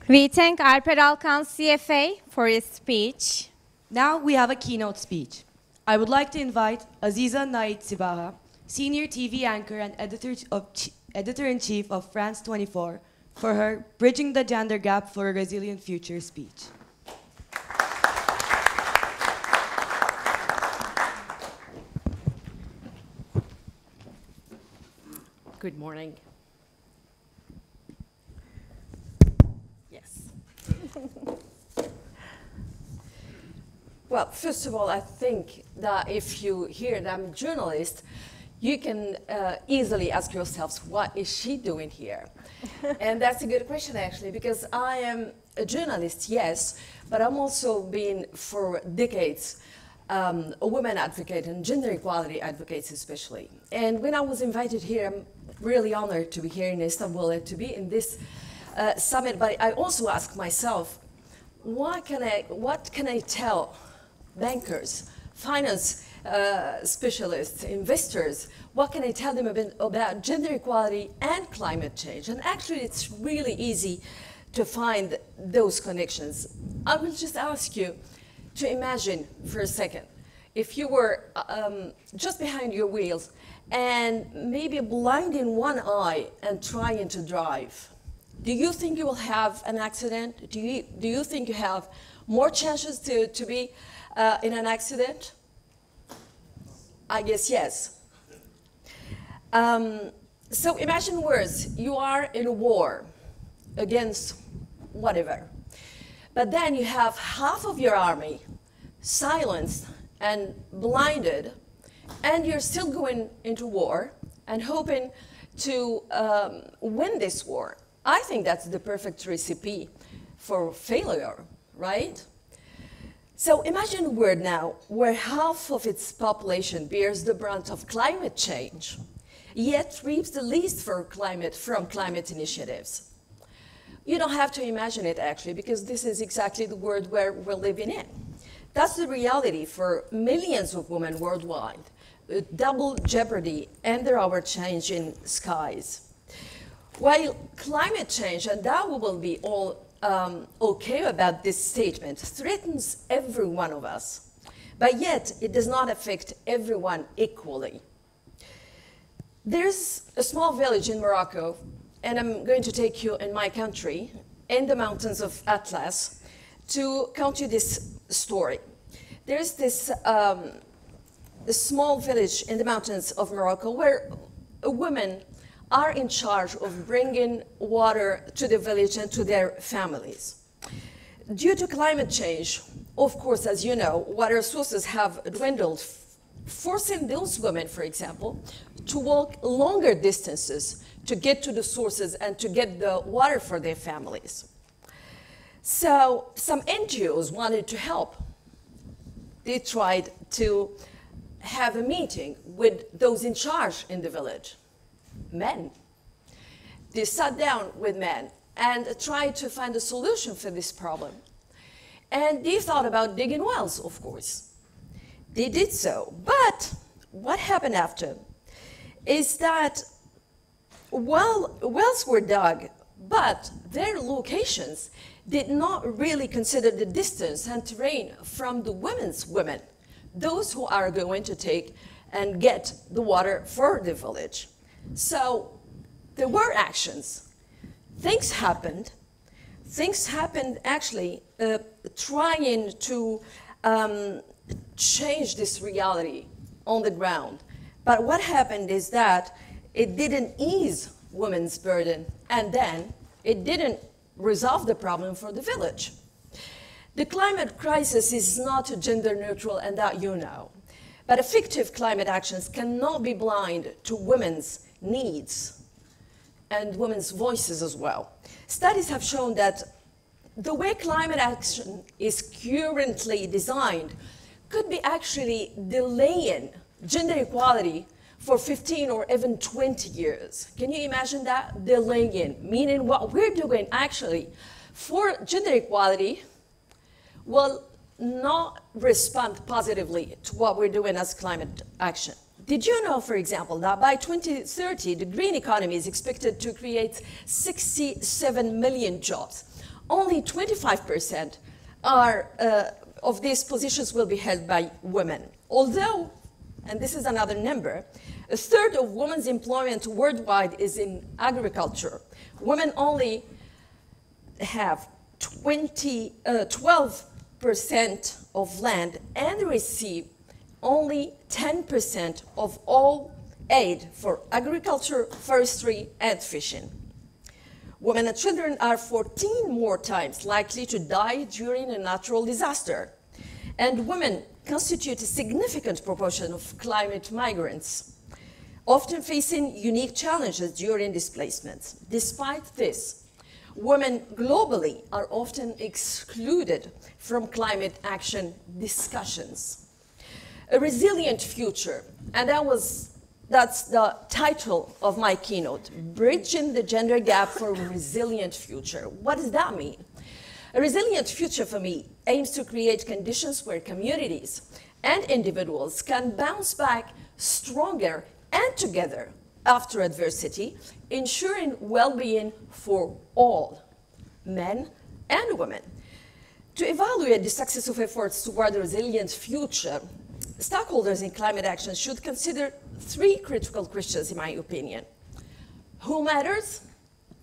We thank Alper Alkan, CFA, for his speech. Now we have a keynote speech. I would like to invite Aziza Naid Sibaha, Senior TV Anchor and Editor-in-Chief of France 24, for her Bridging the Gender Gap for a Resilient Future speech. Good morning. Yes. Well, first of all, I think that if you hear that I'm a journalist, you can easily ask yourselves, what is she doing here? And that's a good question, actually, because I am a journalist, yes, but I'm also been, for decades, a women advocate and gender equality advocate especially. And when I was invited here, I'm really honored to be here in Istanbul and to be in this summit, but I also ask myself, what can I tell bankers, finance specialists, investors, what can I tell them about gender equality and climate change? And actually, it's really easy to find those connections. I will just ask you to imagine for a second, if you were just behind your wheels and maybe blind in one eye and trying to drive, do you think you will have an accident? Do you think you have more chances to be in an accident? I guess yes. So imagine worse, you are in a war against whatever. But then you have half of your army silenced and blinded, and you're still going into war and hoping to win this war. I think that's the perfect recipe for failure, right? So imagine a world now where half of its population bears the brunt of climate change, yet reaps the least from climate initiatives. You don't have to imagine it, actually, because this is exactly the world where we're living in. That's the reality for millions of women worldwide, with double jeopardy and there are changing skies. While climate change, and that we will be all okay about this statement, threatens every one of us, but yet it does not affect everyone equally. There's a small village in Morocco, and I'm going to take you in my country, in the mountains of Atlas, to count you this story. There's this small village in the mountains of Morocco where women are in charge of bringing water to the village and to their families. Due to climate change, of course, as you know, water sources have dwindled, forcing those women, for example, to walk longer distances to get to the sources and to get the water for their families. So some NGOs wanted to help. They tried to have a meeting with those in charge in the village. Men. They sat down with men and tried to find a solution for this problem. And they thought about digging wells, of course. They did so. But what happened after is that wells were dug, but their locations did not really consider the distance and terrain from the women, those who are going to take and get the water for the village. So there were actions. Things happened actually trying to change this reality on the ground. But what happened is that it didn't ease women's burden, and then it didn't resolve the problem for the village. The climate crisis is not gender neutral, and that you know. But effective climate actions cannot be blind to women's needs and women's voices as well. Studies have shown that the way climate action is currently designed could be actually delaying gender equality for 15 or even 20 years. Can you imagine that? Delaying, meaning what we're doing actually for gender equality will not respond positively to what we're doing as climate action. Did you know, for example, that by 2030, the green economy is expected to create 67 million jobs, only 25% are, of these positions will be held by women. Although, and this is another number, a third of women's employment worldwide is in agriculture. Women only have 12% of land and receive only 10% of all aid for agriculture, forestry, and fishing. Women and children are 14 more times likely to die during a natural disaster. And women constitute a significant proportion of climate migrants, often facing unique challenges during displacement. Despite this, women globally are often excluded from climate action discussions. A resilient future, and that's the title of my keynote, Bridging the Gender Gap for a Resilient Future. What does that mean? A resilient future for me aims to create conditions where communities and individuals can bounce back stronger and together after adversity, ensuring well-being for all, men and women. To evaluate the success of efforts toward a resilient future, stakeholders in climate action should consider three critical questions, in my opinion. Who matters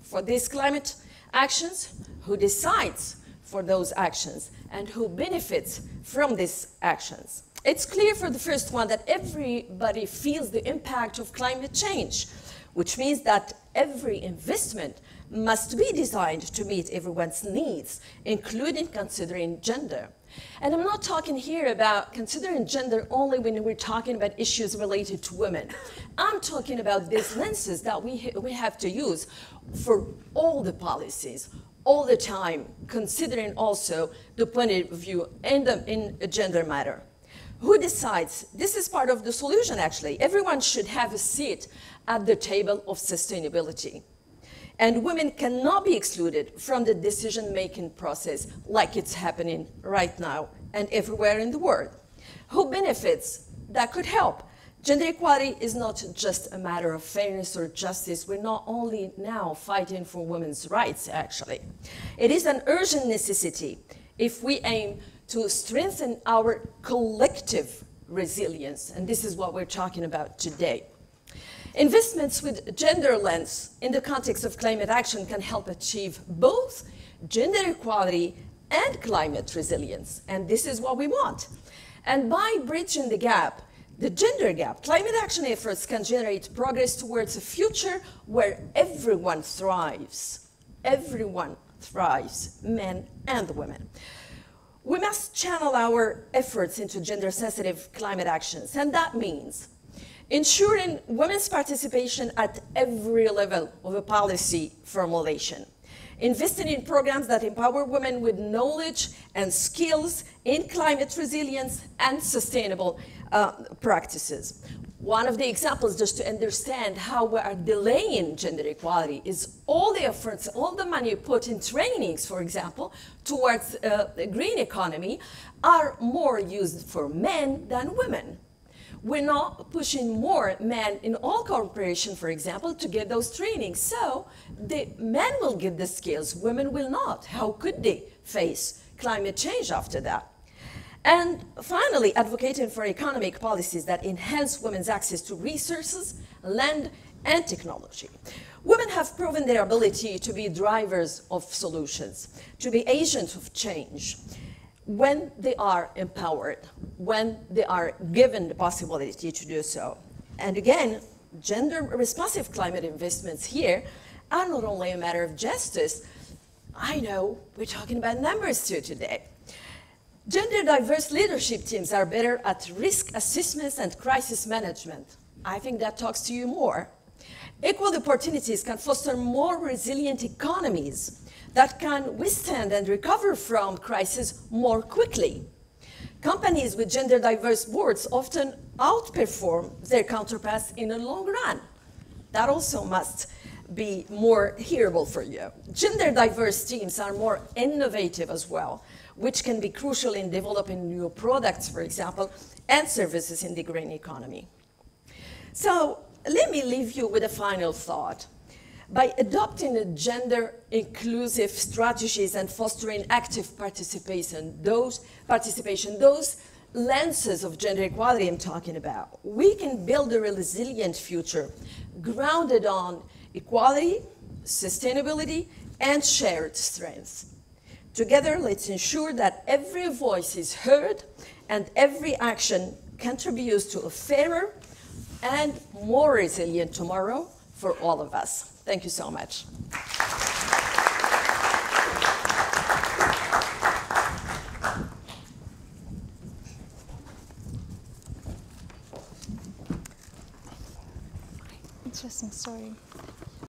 for these climate actions? Who decides for those actions? And who benefits from these actions? It's clear for the first one that everybody feels the impact of climate change, which means that every investment must be designed to meet everyone's needs, including considering gender. And I'm not talking here about considering gender only when we're talking about issues related to women. I'm talking about these lenses that we have to use for all the policies, all the time, considering also the point of view in a gender matter. Who decides? This is part of the solution, actually. Everyone should have a seat at the table of sustainability. And women cannot be excluded from the decision-making process like it's happening right now and everywhere in the world. Who benefits? That could help. Gender equality is not just a matter of fairness or justice. We're not only now fighting for women's rights, actually. It is an urgent necessity if we aim to strengthen our collective resilience, and this is what we're talking about today. Investments with gender lens in the context of climate action can help achieve both gender equality and climate resilience, and this is what we want. And by bridging the gap, the gender gap, climate action efforts can generate progress towards a future where everyone thrives. Everyone thrives, men and women. We must channel our efforts into gender-sensitive climate actions, and that means ensuring women's participation at every level of a policy formulation, investing in programs that empower women with knowledge and skills in climate resilience and sustainable practices. One of the examples, just to understand how we are delaying gender equality, is all the efforts, all the money put in trainings, for example, towards the green economy are more used for men than women. We're not pushing more men in all corporations, for example, to get those trainings. So the men will get the skills, women will not. How could they face climate change after that? And finally, advocating for economic policies that enhance women's access to resources, land, and technology. Women have proven their ability to be drivers of solutions, to be agents of change, when they are empowered, when they are given the possibility to do so. And again, gender-responsive climate investments here are not only a matter of justice. I know we're talking about numbers too today. Gender-diverse leadership teams are better at risk assessments and crisis management. I think that talks to you more. Equal opportunities can foster more resilient economies that can withstand and recover from crisis more quickly. Companies with gender-diverse boards often outperform their counterparts in the long run. That also must be more hearable for you. Gender-diverse teams are more innovative as well, which can be crucial in developing new products, for example, and services in the green economy. So let me leave you with a final thought. By adopting a gender-inclusive strategies and fostering active participation, those lenses of gender equality I'm talking about, we can build a resilient future grounded on equality, sustainability, and shared strengths. Together, let's ensure that every voice is heard and every action contributes to a fairer and more resilient tomorrow for all of us. Thank you so much. Interesting story.